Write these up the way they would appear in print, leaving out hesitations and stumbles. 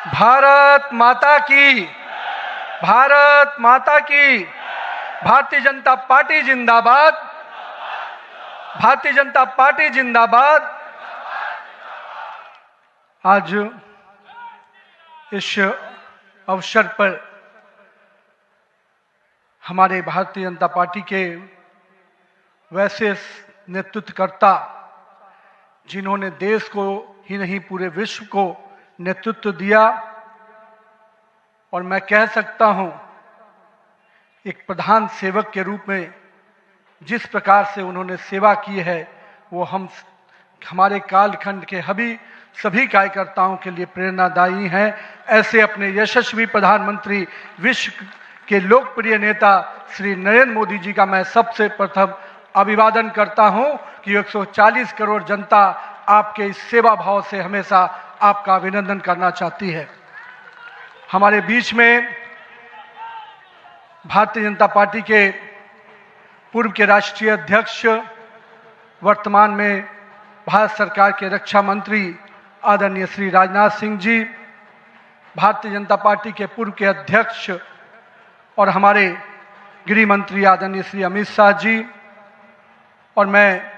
भारत माता की, भारत माता की। भारतीय जनता पार्टी जिंदाबाद, भारतीय जनता पार्टी जिंदाबाद। आज इस अवसर पर हमारे भारतीय जनता पार्टी के वैसे नेतृत्वकर्ता जिन्होंने देश को ही नहीं पूरे विश्व को नेतृत्व दिया, और मैं कह सकता हूं एक प्रधान सेवक के रूप में जिस प्रकार से उन्होंने सेवा की है वो हमारे कालखंड के सभी कार्यकर्ताओं के लिए प्रेरणादायी हैं। ऐसे अपने यशस्वी प्रधानमंत्री, विश्व के लोकप्रिय नेता श्री नरेंद्र मोदी जी का मैं सबसे प्रथम अभिवादन करता हूं कि 140 करोड़ जनता आपके इस सेवा भाव से हमेशा आपका अभिनंदन करना चाहती है। हमारे बीच में भारतीय जनता पार्टी के पूर्व के राष्ट्रीय अध्यक्ष, वर्तमान में भारत सरकार के रक्षा मंत्री आदरणीय श्री राजनाथ सिंह जी, भारतीय जनता पार्टी के पूर्व के अध्यक्ष और हमारे गृह मंत्री आदरणीय श्री अमित शाह जी, और मैं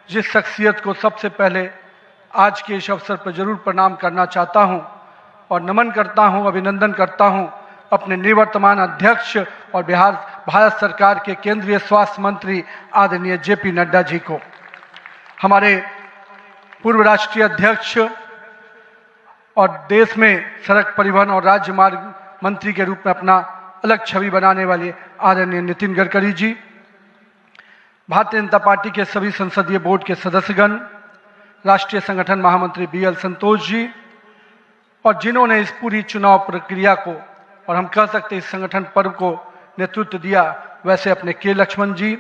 जिस शख्सियत को सबसे पहले आज के इस अवसर पर जरूर प्रणाम करना चाहता हूं और नमन करता हूं, अभिनंदन करता हूं, अपने निवर्तमान अध्यक्ष और भारत सरकार के केंद्रीय स्वास्थ्य मंत्री आदरणीय जेपी नड्डा जी को, हमारे पूर्व राष्ट्रीय अध्यक्ष और देश में सड़क परिवहन और राज्य मार्ग मंत्री के रूप में अपना अलग छवि बनाने वाले आदरणीय नितिन गडकरी जी, भारतीय जनता पार्टी के सभी संसदीय बोर्ड के सदस्यगण, राष्ट्रीय संगठन महामंत्री BL संतोष जी, और जिन्होंने इस पूरी चुनाव प्रक्रिया को और हम कह सकते इस संगठन पर्व को नेतृत्व दिया, वैसे अपने के लक्ष्मण जी,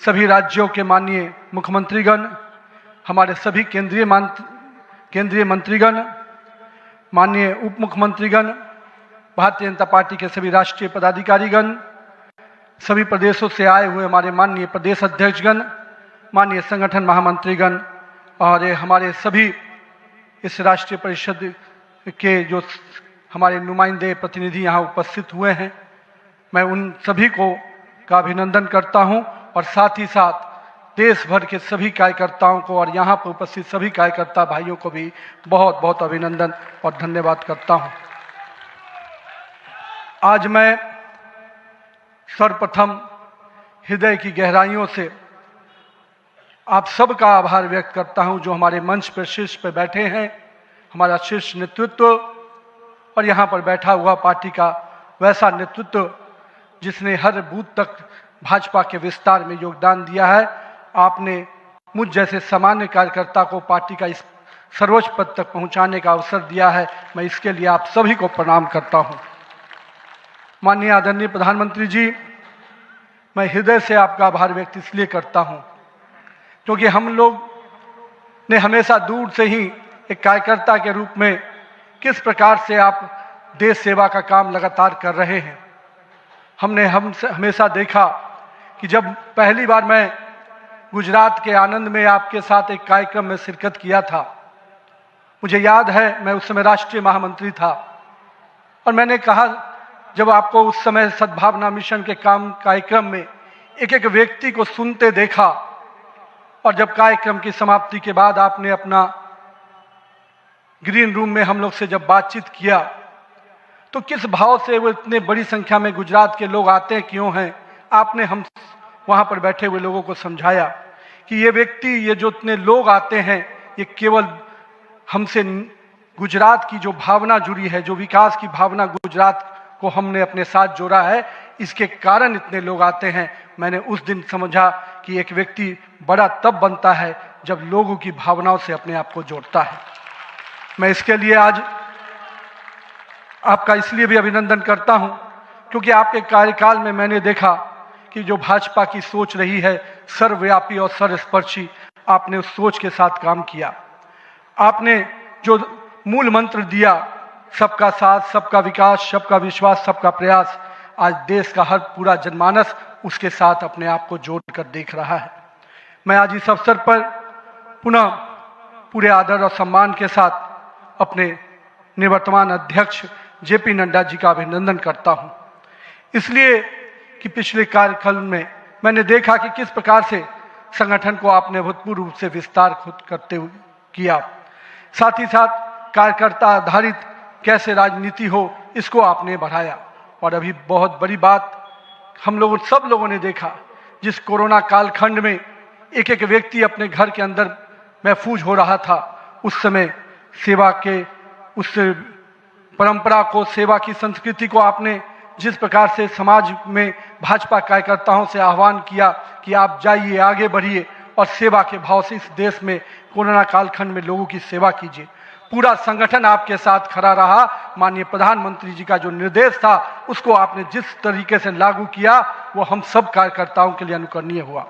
सभी राज्यों के माननीय मुख्यमंत्रीगण, हमारे सभी केंद्रीय मंत्रीगण, माननीय उप मुख्यमंत्रीगण, भारतीय जनता पार्टी के सभी राष्ट्रीय पदाधिकारीगण, सभी प्रदेशों से आए हुए हमारे माननीय प्रदेश अध्यक्षगण, माननीय संगठन महामंत्रीगण, और हमारे सभी इस राष्ट्रीय परिषद के जो हमारे नुमाइंदे प्रतिनिधि यहाँ उपस्थित हुए हैं, मैं उन सभी का अभिनंदन करता हूँ और साथ ही साथ देश भर के सभी कार्यकर्ताओं को और यहाँ पर उपस्थित सभी कार्यकर्ता भाइयों को भी बहुत बहुत अभिनंदन और धन्यवाद करता हूँ। आज मैं सर्वप्रथम हृदय की गहराइयों से आप सबका आभार व्यक्त करता हूं जो हमारे मंच पर शीर्ष पर बैठे हैं, हमारा शीर्ष नेतृत्व और यहाँ पर बैठा हुआ पार्टी का वैसा नेतृत्व जिसने हर बूथ तक भाजपा के विस्तार में योगदान दिया है। आपने मुझ जैसे सामान्य कार्यकर्ता को पार्टी का इस सर्वोच्च पद तक पहुँचाने का अवसर दिया है, मैं इसके लिए आप सभी को प्रणाम करता हूँ। माननीय आदरणीय प्रधानमंत्री जी, मैं हृदय से आपका आभार व्यक्त इसलिए करता हूं क्योंकि हम लोग ने हमेशा दूर से ही एक कार्यकर्ता के रूप में किस प्रकार से आप देश सेवा का काम लगातार कर रहे हैं। हमने हमेशा देखा कि जब पहली बार मैं गुजरात के आनंद में आपके साथ एक कार्यक्रम में शिरकत किया था, मुझे याद है मैं उस समय राष्ट्रीय महामंत्री था, और मैंने कहा जब आपको उस समय सद्भावना मिशन के कार्यक्रम में एक एक व्यक्ति को सुनते देखा, और जब कार्यक्रम की समाप्ति के बाद आपने अपना ग्रीन रूम में हम लोग से जब बातचीत किया तो किस भाव से वो इतने बड़ी संख्या में गुजरात के लोग आते क्यों हैं, आपने हम वहाँ पर बैठे हुए लोगों को समझाया कि ये व्यक्ति, ये जो इतने लोग आते हैं, ये केवल हमसे गुजरात की जो भावना जुड़ी है, जो विकास की भावना गुजरात को हमने अपने साथ जोड़ा है, इसके कारण इतने लोग आते हैं। मैंने उस दिन समझा कि एक व्यक्ति बड़ा तब बनता है जब लोगों की भावनाओं से अपने आप को जोड़ता है। मैं इसके लिए आज आपका इसलिए भी अभिनंदन करता हूं क्योंकि आपके कार्यकाल में मैंने देखा कि जो भाजपा की सोच रही है सर्वव्यापी और सर्वस्पर्शी, आपने उस सोच के साथ काम किया। आपने जो मूल मंत्र दिया, सबका साथ, सबका विकास, सबका विश्वास, सबका प्रयास, आज देश का हर पूरा जनमानस उसके साथ अपने आप को जोड़कर देख रहा है। मैं आज इस अवसर पर पुनः पूरे आदर और सम्मान के साथ अपने निवर्तमान अध्यक्ष जेपी नड्डा जी का अभिनंदन करता हूं, इसलिए कि पिछले कार्यकाल में मैंने देखा कि किस प्रकार से संगठन को आपने अभूतपूर्व रूप से विस्तार खुद करते हुए किया। साथ ही साथ कार्यकर्ता आधारित कैसे राजनीति हो इसको आपने बढ़ाया। और अभी बहुत बड़ी बात हम लोगों सब लोगों ने देखा, जिस कोरोना कालखंड में एक एक व्यक्ति अपने घर के अंदर महफूज हो रहा था, उस समय सेवा के उस परंपरा को, सेवा की संस्कृति को आपने जिस प्रकार से समाज में भाजपा कार्यकर्ताओं से आह्वान किया कि आप जाइए, आगे बढ़िए और सेवा के भाव से इस देश में कोरोना कालखंड में लोगों की सेवा कीजिए। पूरा संगठन आपके साथ खड़ा रहा। माननीय प्रधानमंत्री जी का जो निर्देश था उसको आपने जिस तरीके से लागू किया वो हम सब कार्यकर्ताओं के लिए अनुकरणीय हुआ।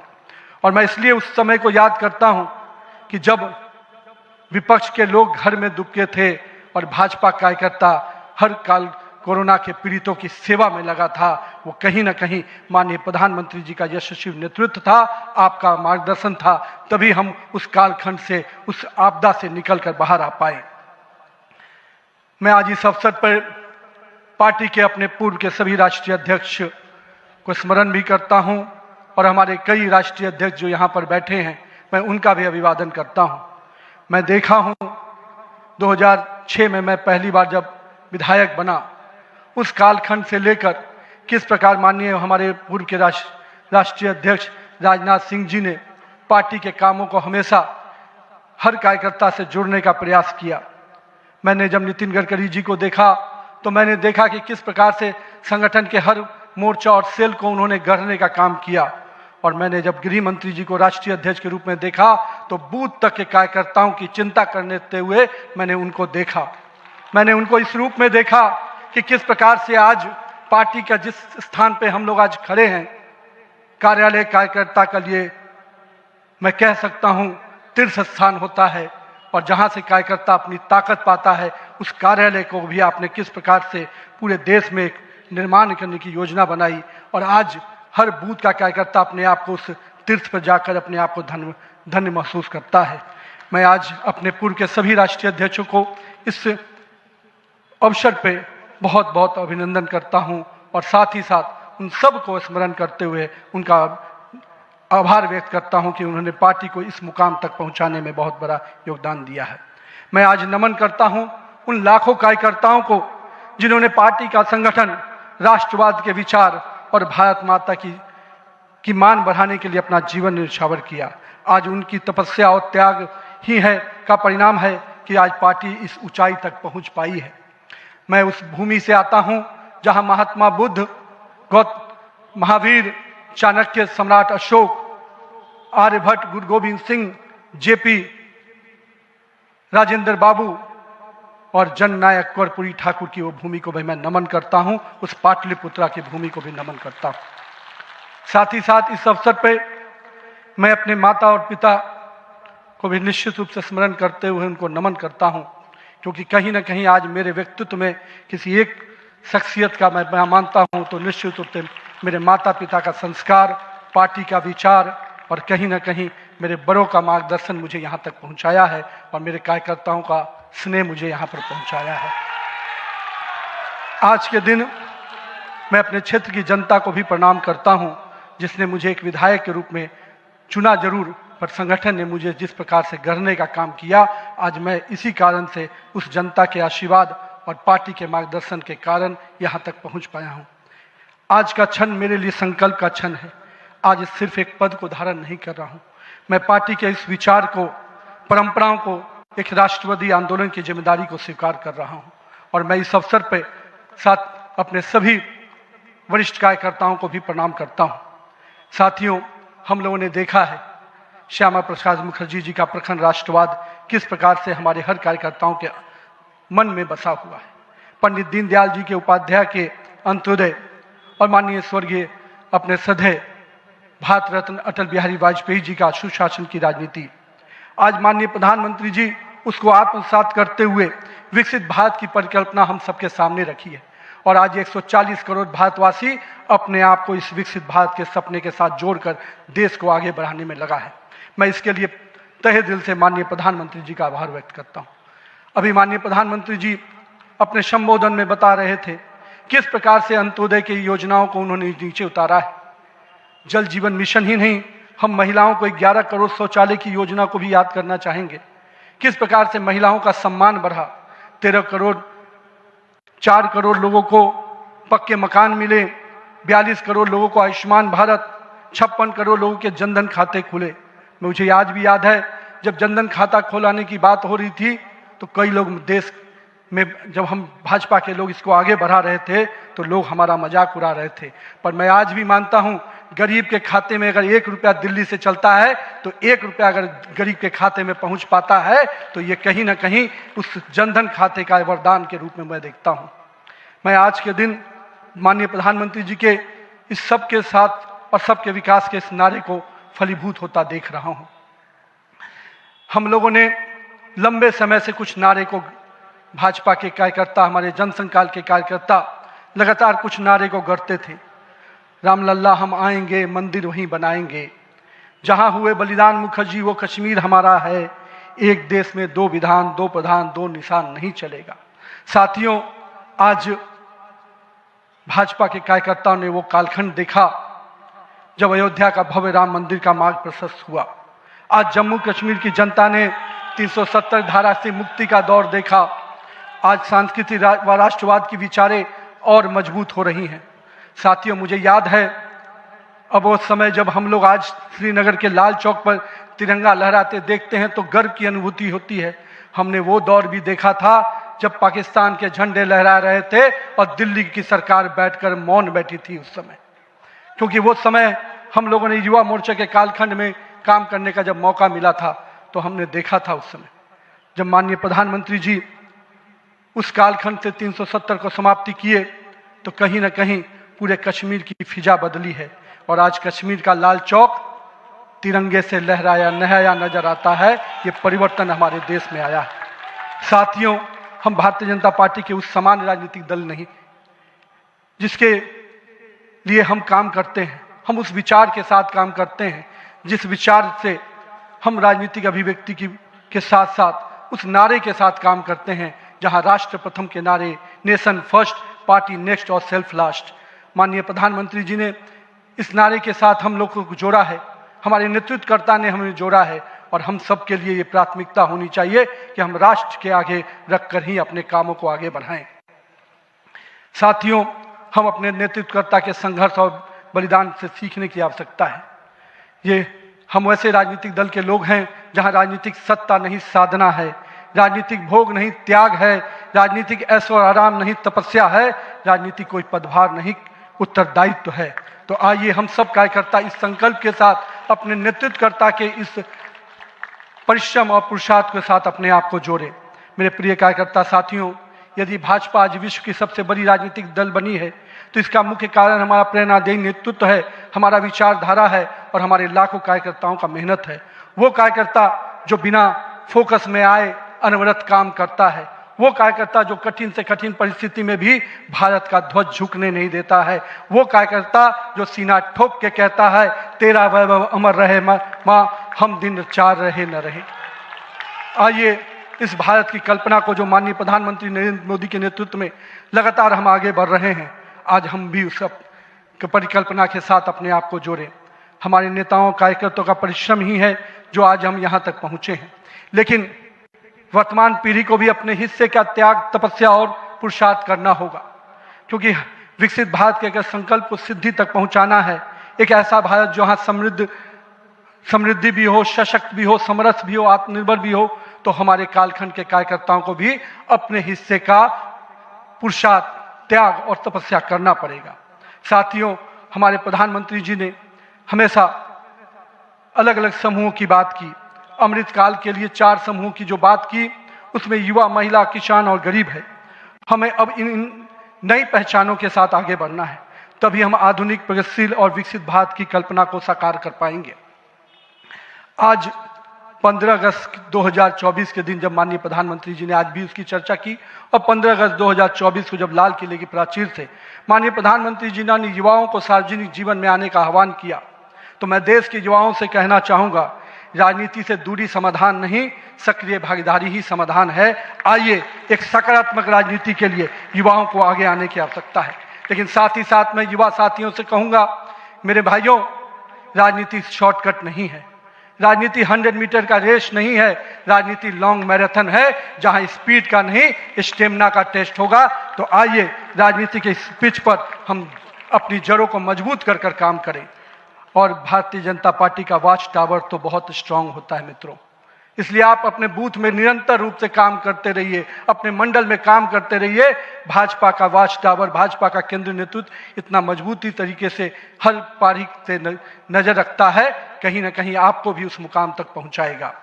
और मैं इसलिए उस समय को याद करता हूं कि जब विपक्ष के लोग घर में दुबके थे और भाजपा कार्यकर्ता हर काल कोरोना के पीड़ितों की सेवा में लगा था, वो कहीं ना कहीं माननीय प्रधानमंत्री जी का यशस्वी नेतृत्व था, आपका मार्गदर्शन था, तभी हम उस कालखंड से, उस आपदा से निकलकर बाहर आ पाए। मैं आज इस अवसर पर पार्टी के अपने पूर्व के सभी राष्ट्रीय अध्यक्ष को स्मरण भी करता हूं और हमारे कई राष्ट्रीय अध्यक्ष जो यहाँ पर बैठे हैं, मैं उनका भी अभिवादन करता हूं। मैं देखा हूं 2006 में मैं पहली बार जब विधायक बना, उस कालखंड से लेकर किस प्रकार माननीय हमारे पूर्व के राष्ट्रीय अध्यक्ष राजनाथ सिंह जी ने पार्टी के कामों को हमेशा हर कार्यकर्ता से जोड़ने का प्रयास किया। मैंने जब नितिन गडकरी जी को देखा तो मैंने देखा कि किस प्रकार से संगठन के हर मोर्चा और सेल को उन्होंने गढ़ने का काम किया। और मैंने जब गृह मंत्री जी को राष्ट्रीय अध्यक्ष के रूप में देखा तो बूथ तक के कार्यकर्ताओं की चिंता करते हुए मैंने उनको देखा। मैंने उनको इस रूप में देखा कि किस प्रकार से आज पार्टी का जिस स्थान पे हम लोग आज खड़े हैं, कार्यालय कार्यकर्ता के लिए मैं कह सकता हूं तीर्थ स्थान होता है, और जहां से कार्यकर्ता अपनी ताकत पाता है, उस कार्यालय को भी आपने किस प्रकार से पूरे देश में एक निर्माण करने की योजना बनाई। और आज हर बूथ का कार्यकर्ता अपने आप को उस तीर्थ पर जाकर अपने आप को धन्य महसूस करता है। मैं आज अपने पूर्व के सभी राष्ट्रीय अध्यक्षों को इस अवसर पे बहुत बहुत अभिनंदन करता हूं और साथ ही साथ उन सब को स्मरण करते हुए उनका आभार व्यक्त करता हूं कि उन्होंने पार्टी को इस मुकाम तक पहुंचाने में बहुत बड़ा योगदान दिया है। मैं आज नमन करता हूं उन लाखों कार्यकर्ताओं को जिन्होंने पार्टी का संगठन, राष्ट्रवाद के विचार और भारत माता की मान बढ़ाने के लिए अपना जीवन न्यौछावर किया। आज उनकी तपस्या और त्याग ही है का परिणाम है कि आज पार्टी इस ऊंचाई तक पहुंच पाई है। मैं उस भूमि से आता हूं जहां महात्मा बुद्ध, महावीर, चाणक्य, सम्राट अशोक, आर्यभट्ट, गुरु गोविंद सिंह, जेपी, राजेंद्र बाबू और जननायक कर्पूरी ठाकुर की वो भूमि को भी मैं नमन करता हूं। उस पाटलिपुत्रा की भूमि को भी नमन करता हूं। साथ ही साथ इस अवसर पर मैं अपने माता और पिता को भी निश्चित रूप से स्मरण करते हुए उनको नमन करता हूं, क्योंकि कहीं ना कहीं आज मेरे व्यक्तित्व में किसी एक शख्सियत का मैं मानता हूं तो निश्चित रूप से मेरे माता पिता का संस्कार, पार्टी का विचार और कहीं ना कहीं मेरे बड़ों का मार्गदर्शन मुझे यहाँ तक पहुँचाया है और मेरे कार्यकर्ताओं का स्नेह मुझे यहाँ पर पहुँचाया है। आज के दिन मैं अपने क्षेत्र की जनता को भी प्रणाम करता हूँ, जिसने मुझे एक विधायक के रूप में चुना जरूर, पर संगठन ने मुझे जिस प्रकार से गढ़ने का काम किया, आज मैं इसी कारण से उस जनता के आशीर्वाद और पार्टी के मार्गदर्शन के कारण यहाँ तक पहुँच पाया हूँ। आज का क्षण मेरे लिए संकल्प का क्षण है। आज सिर्फ एक पद को धारण नहीं कर रहा हूँ, मैं पार्टी के इस विचार को, परंपराओं को, एक राष्ट्रवादी आंदोलन की जिम्मेदारी को स्वीकार कर रहा हूँ। और मैं इस अवसर पर साथ अपने सभी वरिष्ठ कार्यकर्ताओं को भी प्रणाम करता हूँ। साथियों, हम लोगों ने देखा है श्यामा प्रसाद मुखर्जी जी का प्रखर राष्ट्रवाद किस प्रकार से हमारे हर कार्यकर्ताओं के मन में बसा हुआ है। पंडित दीनदयाल जी के उपाध्याय के अंत्योदय और माननीय स्वर्गीय अपने सदैव भारत रत्न अटल बिहारी वाजपेयी जी का सुशासन की राजनीति, आज माननीय प्रधानमंत्री जी उसको आत्मसात करते हुए विकसित भारत की परिकल्पना हम सबके सामने रखी है। और आज 140 करोड़ भारतवासी अपने आप को इस विकसित भारत के सपने के साथ जोड़कर देश को आगे बढ़ाने में लगा है। मैं इसके लिए तहे दिल से माननीय प्रधानमंत्री जी का आभार व्यक्त करता हूँ। अभी माननीय प्रधानमंत्री जी अपने संबोधन में बता रहे थे किस प्रकार से अंत्योदय की योजनाओं को उन्होंने नीचे उतारा है। जल जीवन मिशन ही नहीं, हम महिलाओं को 11 करोड़ शौचालय की योजना को भी याद करना चाहेंगे। किस प्रकार से महिलाओं का सम्मान बढ़ा, 13 करोड़ 4 करोड़ लोगों को पक्के मकान मिले, 42 करोड़ लोगों को आयुष्मान भारत, 56 करोड़ लोगों के जनधन खाते खुले। मुझे आज भी याद है जब जनधन खाता खोलाने की बात हो रही थी तो कई लोग देश में, जब हम भाजपा के लोग इसको आगे बढ़ा रहे थे तो लोग हमारा मजाक उड़ा रहे थे। पर मैं आज भी मानता हूं गरीब के खाते में अगर 1 रुपया दिल्ली से चलता है तो 1 रुपया अगर गरीब के खाते में पहुंच पाता है तो ये कहीं ना कहीं उस जनधन खाते का वरदान के रूप में मैं देखता हूं। मैं आज के दिन माननीय प्रधानमंत्री जी के इस सब के साथ और सबके विकास के इस नारे को फलीभूत होता देख रहा हूं। हम लोगों ने लंबे समय से कुछ नारे को, भाजपा के कार्यकर्ता, हमारे जनसंकाल के कार्यकर्ता लगातार कुछ नारे को गढ़ते थे। रामलल्ला हम आएंगे, मंदिर वहीं बनाएंगे, जहां हुए बलिदान मुखर्जी वो कश्मीर हमारा है, एक देश में 2 विधान 2 प्रधान 2 निशान नहीं चलेगा। साथियों, आज भाजपा के कार्यकर्ताओं ने वो कालखंड देखा जब अयोध्या का भव्य राम मंदिर का मार्ग प्रशस्त हुआ। आज जम्मू कश्मीर की जनता ने 370 धारा से मुक्ति का दौर देखा। आज सांस्कृतिक व राष्ट्रवाद की विचारें और मजबूत हो रही हैं। साथियों, मुझे याद है अब वो समय जब हम लोग आज श्रीनगर के लाल चौक पर तिरंगा लहराते देखते हैं तो गर्व की अनुभूति होती है। हमने वो दौर भी देखा था जब पाकिस्तान के झंडे लहरा रहे थे और दिल्ली की सरकार बैठकर मौन बैठी थी उस समय, क्योंकि वो समय हम लोगों ने युवा मोर्चा के कालखंड में काम करने का जब मौका मिला था तो हमने देखा था उस समय जब माननीय प्रधानमंत्री जी उस कालखंड से 370 को समाप्ति किए तो कहीं ना कहीं पूरे कश्मीर की फिजा बदली है और आज कश्मीर का लाल चौक तिरंगे से लहराया नहाया नजर आता है। ये परिवर्तन हमारे देश में आया है। साथियों, हम भारतीय जनता पार्टी के उस समान राजनीतिक दल नहीं जिसके लिए हम काम करते हैं, हम उस विचार के साथ काम करते हैं जिस विचार से हम राजनीतिक अभिव्यक्ति के साथ साथ उस नारे के साथ काम करते हैं जहां राष्ट्र प्रथम के नारे, नेशन फर्स्ट, पार्टी नेक्स्ट और सेल्फ लास्ट, माननीय प्रधानमंत्री जी ने इस नारे के साथ हम लोग को जोड़ा है, हमारे नेतृत्वकर्ता ने हमें जोड़ा है और हम सब के लिए ये प्राथमिकता होनी चाहिए कि हम राष्ट्र के आगे रखकर ही अपने कामों को आगे बढ़ाएं। साथियों, हम अपने नेतृत्वकर्ता के संघर्ष और बलिदान से सीखने की आवश्यकता है। ये हम वैसे राजनीतिक दल के लोग हैं जहां राजनीतिक सत्ता नहीं साधना है, राजनीतिक भोग नहीं त्याग है, राजनीतिक ऐशो आराम नहीं तपस्या है, राजनीतिक कोई पदभार नहीं उत्तरदायित्व है। तो आइए हम सब कार्यकर्ता इस संकल्प के साथ अपने नेतृत्वकर्ता के इस परिश्रम और पुरुषार्थ के साथ अपने आप को जोड़े। मेरे प्रिय कार्यकर्ता साथियों, यदि भाजपा आज विश्व की सबसे बड़ी राजनीतिक दल बनी है तो इसका मुख्य कारण हमारा प्रेरणादायी नेतृत्व है, हमारा विचारधारा है और हमारे लाखों कार्यकर्ताओं का मेहनत है। वो कार्यकर्ता जो बिना फोकस में आए अनवरत काम करता है, वो कार्यकर्ता जो कठिन से कठिन परिस्थिति में भी भारत का ध्वज झुकने नहीं देता है, वो कार्यकर्ता जो सीना ठोक के कहता है तेरा वैभव अमर रहे माँ, हम दिन 4 रहे न रहे। आइए इस भारत की कल्पना को जो माननीय प्रधानमंत्री नरेंद्र मोदी के नेतृत्व में लगातार हम आगे बढ़ रहे हैं, आज हम भी उस परिकल्पना के साथ अपने आप को जोड़ें। हमारे नेताओं कार्यकर्ताओं का परिश्रम ही है जो आज हम यहाँ तक पहुँचे हैं, लेकिन वर्तमान पीढ़ी को भी अपने हिस्से का त्याग, तपस्या और पुरुषार्थ करना होगा, क्योंकि विकसित भारत के अगर संकल्प को सिद्धि तक पहुँचाना है, एक ऐसा भारत जहाँ समृद्धि भी हो, सशक्त भी हो, समरस भी हो, आत्मनिर्भर भी हो, तो हमारे कालखंड के कार्यकर्ताओं को भी अपने हिस्से का पुरुषार्थ, त्याग और तपस्या करना पड़ेगा। साथियों, हमारे प्रधानमंत्री जी ने हमेशा अलग अलग समूहों की बात की। अमृतकाल के लिए 4 समूहों की जो बात की, उसमें युवा, महिला, किसान और गरीब है। हमें अब इन नई पहचानों के साथ आगे बढ़ना है, तभी हम आधुनिक, प्रगतिशील और विकसित भारत की कल्पना को साकार कर पाएंगे। आज 15 अगस्त 2024 के दिन जब माननीय प्रधानमंत्री जी ने आज भी उसकी चर्चा की और 15 अगस्त 2024 को जब लाल किले की प्राचीर से माननीय प्रधानमंत्री जी ने युवाओं को सार्वजनिक जीवन में आने का आह्वान किया, तो मैं देश के युवाओं से कहना चाहूँगा, राजनीति से दूरी समाधान नहीं, सक्रिय भागीदारी ही समाधान है। आइए एक सकारात्मक राजनीति के लिए युवाओं को आगे आने की आवश्यकता है। लेकिन साथ ही साथ मैं युवा साथियों से कहूँगा, मेरे भाइयों, राजनीति शॉर्टकट नहीं है, राजनीति 100 मीटर का रेस नहीं है, राजनीति लॉन्ग मैराथन है, जहां स्पीड का नहीं स्टेमिना का टेस्ट होगा। तो आइए राजनीति के इस पिच पर हम अपनी जड़ों को मजबूत कर कर काम करें। और भारतीय जनता पार्टी का वॉच टावर तो बहुत स्ट्रांग होता है मित्रों, इसलिए आप अपने बूथ में निरंतर रूप से काम करते रहिए, अपने मंडल में काम करते रहिए। भाजपा का वॉच टावर, भाजपा का केंद्रीय नेतृत्व इतना मजबूती तरीके से हर पारी से नजर रखता है, कहीं ना कहीं आपको भी उस मुकाम तक पहुंचाएगा।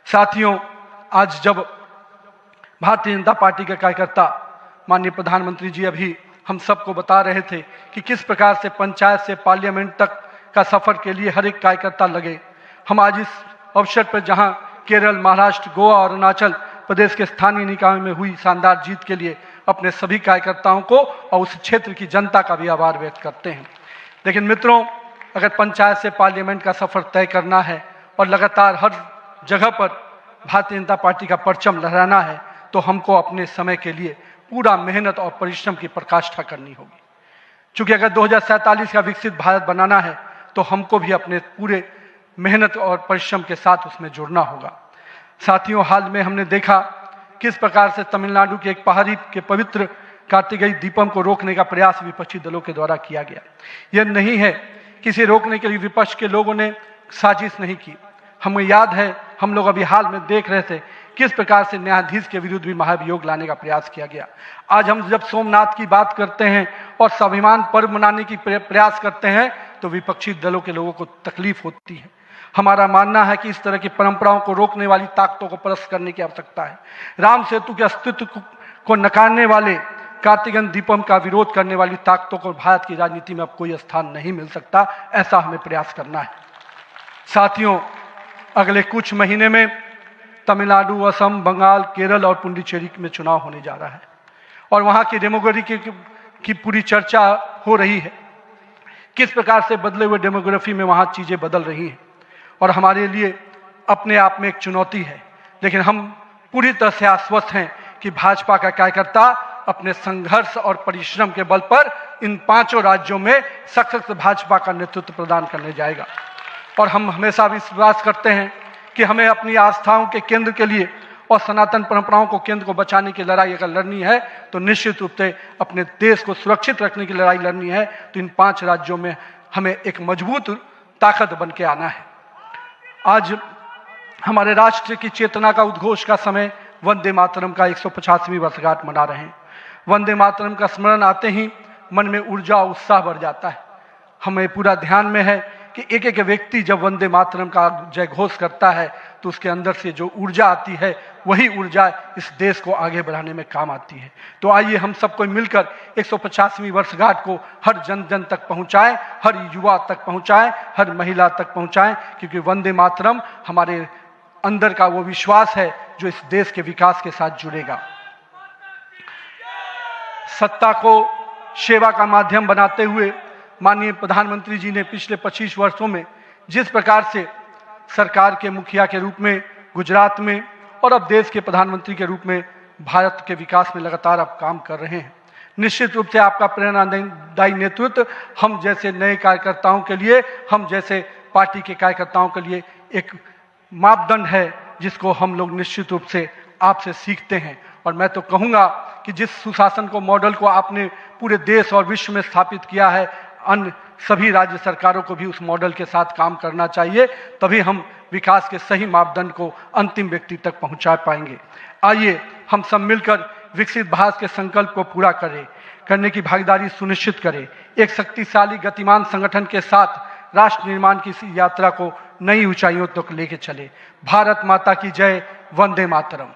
साथियों, आज जब भारतीय जनता पार्टी के कार्यकर्ता, माननीय प्रधानमंत्री जी अभी हम सबको बता रहे थे कि किस प्रकार से पंचायत से पार्लियामेंट तक का सफर के लिए हर एक कार्यकर्ता लगे, हम आज इस अवसर पर जहां केरल, महाराष्ट्र, गोवा और अरुणाचल प्रदेश के स्थानीय निकायों में हुई शानदार जीत के लिए अपने सभी कार्यकर्ताओं को और उस क्षेत्र की जनता का भी आभार व्यक्त करते हैं। लेकिन मित्रों, अगर पंचायत से पार्लियामेंट का सफर तय करना है और लगातार हर जगह पर भारतीय जनता पार्टी का परचम लहराना है, तो हमको अपने समय के लिए पूरा मेहनत और परिश्रम की पराकाष्ठा करनी होगी। चूंकि अगर 2047 का विकसित भारत बनाना है, तो हमको भी अपने पूरे मेहनत और परिश्रम के साथ उसमें जुड़ना होगा। साथियों, हाल में हमने देखा किस प्रकार से तमिलनाडु के एक पहाड़ी के पवित्र कार्तिकेय दीपम को रोकने का प्रयास विपक्षी दलों के द्वारा किया गया। यह नहीं है किसी रोकने के लिए विपक्ष के लोगों ने साजिश नहीं की। हमें याद है, हम लोग अभी हाल में देख रहे थे किस प्रकार से न्यायाधीश के विरुद्ध भी महाभियोग लाने का प्रयास किया गया। आज हम जब सोमनाथ की बात करते हैं और स्वाभिमान पर्व मनाने की प्रयास करते हैं, तो विपक्षी दलों के लोगों को तकलीफ होती है। हमारा मानना है कि इस तरह की परंपराओं को रोकने वाली ताकतों को परास्त करने की आवश्यकता है। राम सेतु के अस्तित्व को नकारने वाले, कार्तिकेय दीपम का विरोध करने वाली ताकतों को भारत की राजनीति में अब कोई स्थान नहीं मिल सकता, ऐसा हमें प्रयास करना है। साथियों, अगले कुछ महीने में तमिलनाडु, असम, बंगाल, केरल और पुडुचेरी में चुनाव होने जा रहा है और वहां की डेमोग्राफी की पूरी चर्चा हो रही है। किस प्रकार से बदले हुए डेमोग्राफी में वहां चीजें बदल रही हैं और हमारे लिए अपने आप में एक चुनौती है। लेकिन हम पूरी तरह से आश्वस्त हैं कि भाजपा का कार्यकर्ता अपने संघर्ष और परिश्रम के बल पर इन 5 राज्यों में सशक्त भाजपा का नेतृत्व प्रदान करने जाएगा। और हम हमेशा विश्वास करते हैं कि हमें अपनी आस्थाओं के केंद्र के लिए और सनातन परंपराओं को केंद्र को बचाने की लड़ाई अगर लड़नी है, तो निश्चित रूप से अपने देश को सुरक्षित रखने की लड़ाई लड़नी है, तो इन 5 राज्यों में हमें एक मजबूत ताकत बन के आना है। आज हमारे राष्ट्र की चेतना का उद्घोष का समय वंदे मातरम का 150वीं वर्षगांठ मना रहे हैं। वंदे मातरम का स्मरण आते ही मन में ऊर्जा और उत्साह बढ़ जाता है। हमें पूरा ध्यान में है कि एक एक व्यक्ति जब वंदे मातरम का जय घोष करता है, तो उसके अंदर से जो ऊर्जा आती है, वही ऊर्जा इस देश को आगे बढ़ाने में काम आती है। तो आइए हम सबको मिलकर 150वीं वर्षगांठ को हर जन जन तक पहुंचाएं, हर युवा तक पहुंचाएं, हर महिला तक पहुंचाएं, क्योंकि वंदे मातरम हमारे अंदर का वो विश्वास है जो इस देश के विकास के साथ जुड़ेगा। सत्ता को सेवा का माध्यम बनाते हुए माननीय प्रधानमंत्री जी ने पिछले 25 वर्षों में जिस प्रकार से सरकार के मुखिया के रूप में गुजरात में और अब देश के प्रधानमंत्री के रूप में भारत के विकास में लगातार आप काम कर रहे हैं, निश्चित रूप से आपका प्रेरणादायी नेतृत्व हम जैसे नए कार्यकर्ताओं के लिए, हम जैसे पार्टी के कार्यकर्ताओं के लिए एक मापदंड है जिसको हम लोग निश्चित रूप से आपसे सीखते हैं। और मैं तो कहूँगा कि जिस सुशासन को मॉडल को आपने पूरे देश और विश्व में स्थापित किया है, अन्य सभी राज्य सरकारों को भी उस मॉडल के साथ काम करना चाहिए, तभी हम विकास के सही मापदंड को अंतिम व्यक्ति तक पहुंचा पाएंगे। आइए हम सब मिलकर विकसित भारत के संकल्प को पूरा करने की भागीदारी सुनिश्चित करें। एक शक्तिशाली गतिमान संगठन के साथ राष्ट्र निर्माण की इस यात्रा को नई ऊंचाइयों तक लेके चले। भारत माता की जय। वंदे मातरम।